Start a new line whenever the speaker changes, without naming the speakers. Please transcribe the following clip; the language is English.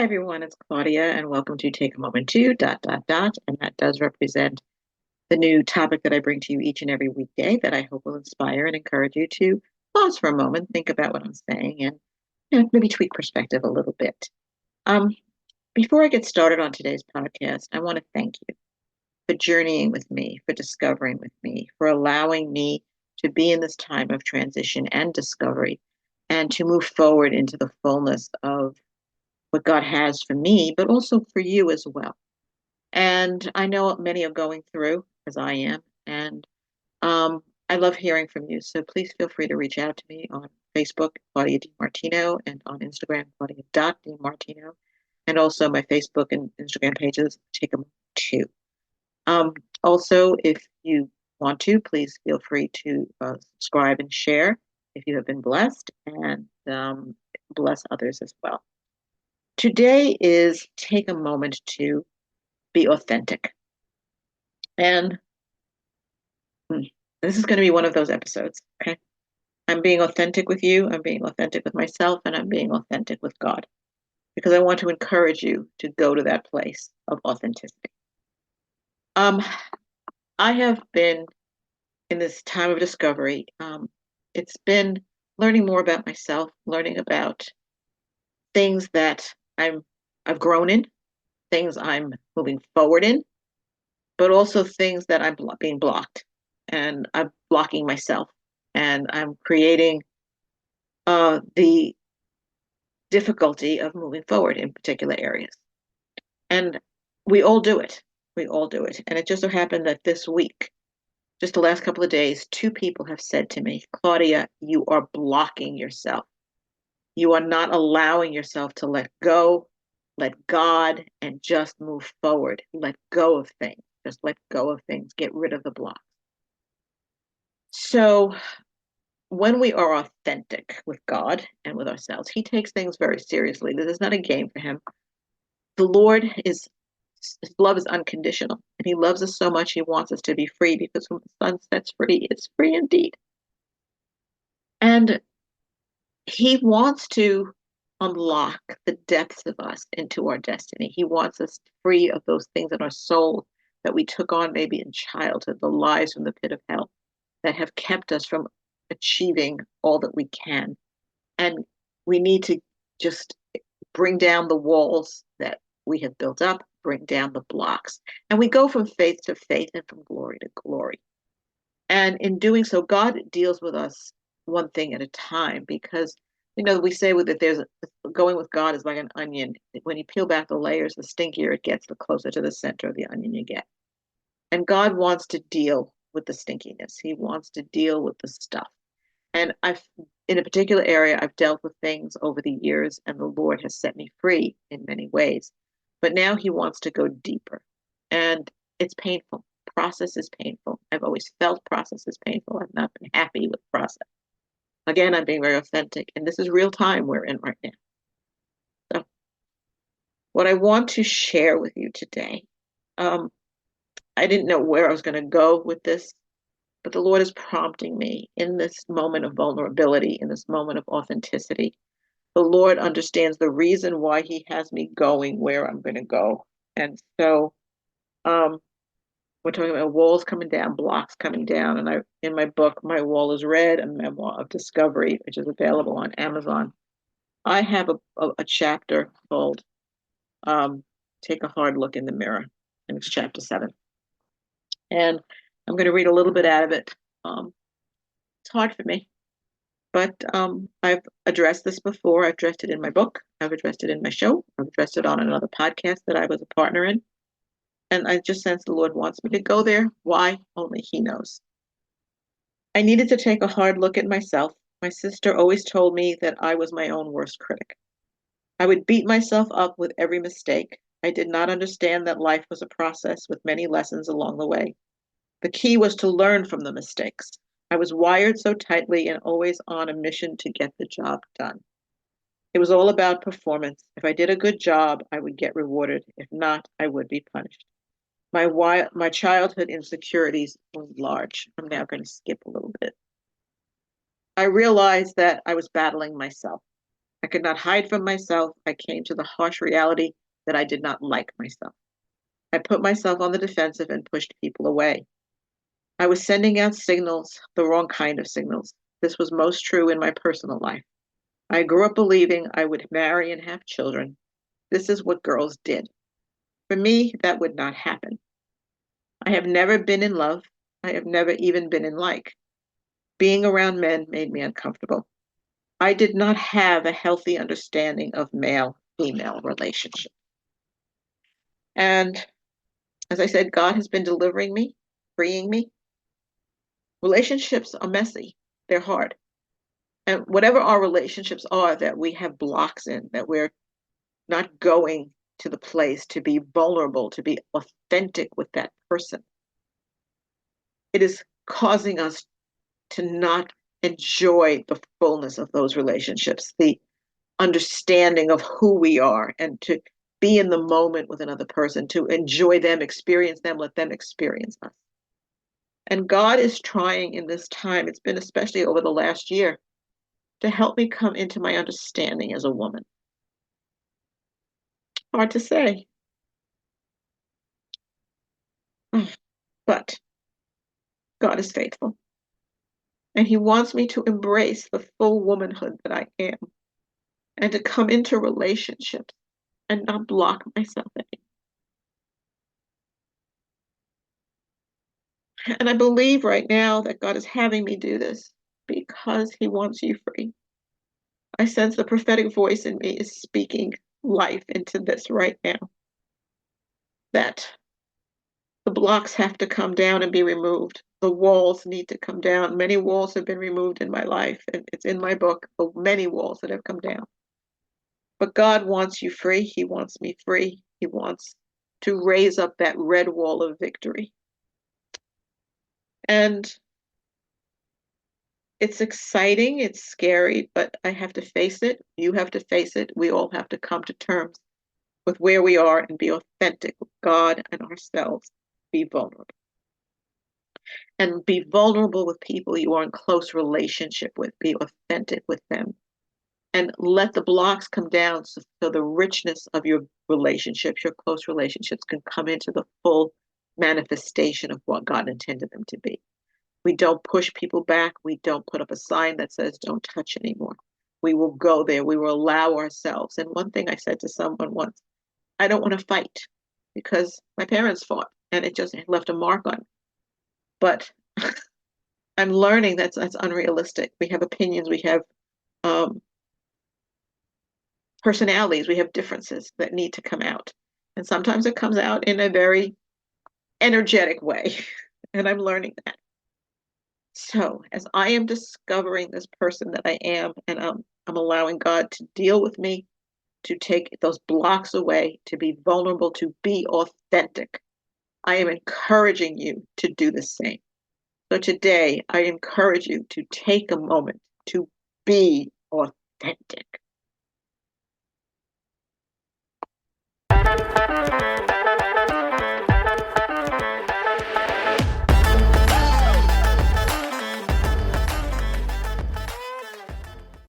Hi everyone, it's Claudia, and welcome to Take a Moment to and that does represent the new topic that I bring to you each and every weekday that I hope will inspire and encourage you to pause for a moment, think about what I'm saying, and maybe tweak perspective a little bit. Um, Before I get started on today's podcast, I want to thank you for journeying with me, for discovering with me, for allowing me to be in this time of transition and discovery, and to move forward into the fullness of what God has for me, but also for you as well. And I know many are going through, as I am, and I love hearing from you. So please feel free to reach out to me on Facebook, Claudia DiMartino, and on Instagram, Claudia.DiMartino, and also my Facebook and Instagram pages, take them too. Also, if you want to, please feel free to subscribe and share if you have been blessed, and bless others as well. Today is take a moment to be authentic. And this is going to be one of those episodes, okay? I'm being authentic with you, I'm being authentic with myself, and I'm being authentic with God because I want to encourage you to go to that place of authenticity. I have been in this time of discovery. It's been learning more about myself, learning about things that I've grown in, things I'm moving forward in, but also things that I'm being blocked, and I'm blocking myself, and I'm creating the difficulty of moving forward in particular areas. And we all do it. We all do it. And it just so happened that this week, just the last couple of days, two people have said to me, Claudia, you are blocking yourself. You are not allowing yourself to let go, let God, and just move forward. Let go of things. Just let go of things. Get rid of the block. So when we are authentic with God and with ourselves, He takes things very seriously. This is not a game for Him. The Lord is, His love is unconditional, and He loves us so much. He wants us to be free because when the Son sets free, it's free indeed. And He wants to unlock the depths of us into our destiny. He wants us free of those things in our soul that we took on maybe in childhood, the lies from the pit of hell that have kept us from achieving all that we can. And we need to just bring down the walls that we have built up, bring down the blocks. And we go from faith to faith and from glory to glory. And in doing so, God deals with us one thing at a time because, we say that going with God is like an onion. When you peel back the layers, the stinkier it gets, the closer to the center of the onion you get. And God wants to deal with the stinkiness. He wants to deal with the stuff. And in a particular area, I've dealt with things over the years, and the Lord has set me free in many ways. But now He wants to go deeper. And it's painful. Process is painful. I've always felt process is painful. I've not been happy with process. Again, I'm being very authentic, and this is real time we're in right now. So, what I want to share with you today, I didn't know where I was going to go with this, but the Lord is prompting me in this moment of vulnerability, in this moment of authenticity. The Lord understands the reason why He has me going where I'm going to go. And so we're talking about walls coming down, blocks coming down. And in my book, My Wall is Red, a memoir of discovery, which is available on Amazon, I have a chapter called Take a Hard Look in the Mirror, and it's chapter 7. And I'm going to read a little bit out of it. It's hard for me, but I've addressed this before. I've addressed it in my book. I've addressed it in my show. I've addressed it on another podcast that I was a partner in. And I just sense the Lord wants me to go there. Why? Only He knows. I needed to take a hard look at myself. My sister always told me that I was my own worst critic. I would beat myself up with every mistake. I did not understand that life was a process with many lessons along the way. The key was to learn from the mistakes. I was wired so tightly and always on a mission to get the job done. It was all about performance. If I did a good job, I would get rewarded. If not, I would be punished. My childhood insecurities were large. I'm now going to skip a little bit. I realized that I was battling myself. I could not hide from myself. I came to the harsh reality that I did not like myself. I put myself on the defensive and pushed people away. I was sending out signals, the wrong kind of signals. This was most true in my personal life. I grew up believing I would marry and have children. This is what girls did. For me, that would not happen. I have never been in love. I have never even been in like. Being around men made me uncomfortable. I did not have a healthy understanding of male-female relationships. And as I said, God has been delivering me, freeing me. Relationships are messy. They're hard. And whatever our relationships are that we have blocks in, that we're not going to the place to be vulnerable, to be authentic with that person, it is causing us to not enjoy the fullness of those relationships, the understanding of who we are, and to be in the moment with another person, to enjoy them, experience them, let them experience us. And God is trying in this time, it's been especially over the last year, to help me come into my understanding as a woman. Hard to say. But God is faithful. And He wants me to embrace the full womanhood that I am and to come into relationships and not block myself anymore. And I believe right now that God is having me do this because He wants you free. I sense the prophetic voice in me is speaking life into this right now. That the blocks have to come down and be removed. The walls need to come down. Many walls have been removed in my life, and it's in my book, the many walls that have come down. But God wants you free. He wants me free. He wants to raise up that red wall of victory. And it's exciting, it's scary, but I have to face it. You have to face it. We all have to come to terms with where we are and be authentic with God and ourselves. Be vulnerable. And be vulnerable with people you are in close relationship with. Be authentic with them. And let the blocks come down so the richness of your relationships, your close relationships, can come into the full manifestation of what God intended them to be. We don't push people back. We don't put up a sign that says don't touch anymore. We will go there. We will allow ourselves. And one thing I said to someone once, I don't want to fight because my parents fought and it just left a mark on me. But I'm learning that's unrealistic. We have opinions, we have personalities, we have differences that need to come out. And sometimes it comes out in a very energetic way. And I'm learning that. So as I am discovering this person that I am, and I'm allowing God to deal with me, to take those blocks away, to be vulnerable, to be authentic, I am encouraging you to do the same. So today, I encourage you to take a moment to be authentic.